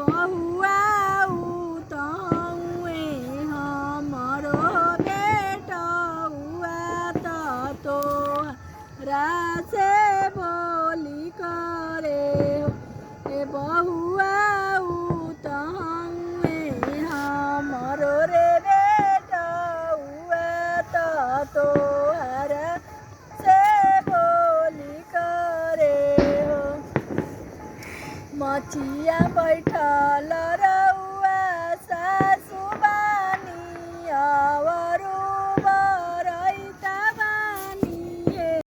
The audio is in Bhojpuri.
बहुआ उतहुए हमरो बेटौआ त तोहरा से बोली करे ए बहुआ उतहुए हमरो रे बेटौआ त तोहरा से बोली करे हो। मचिया बैठल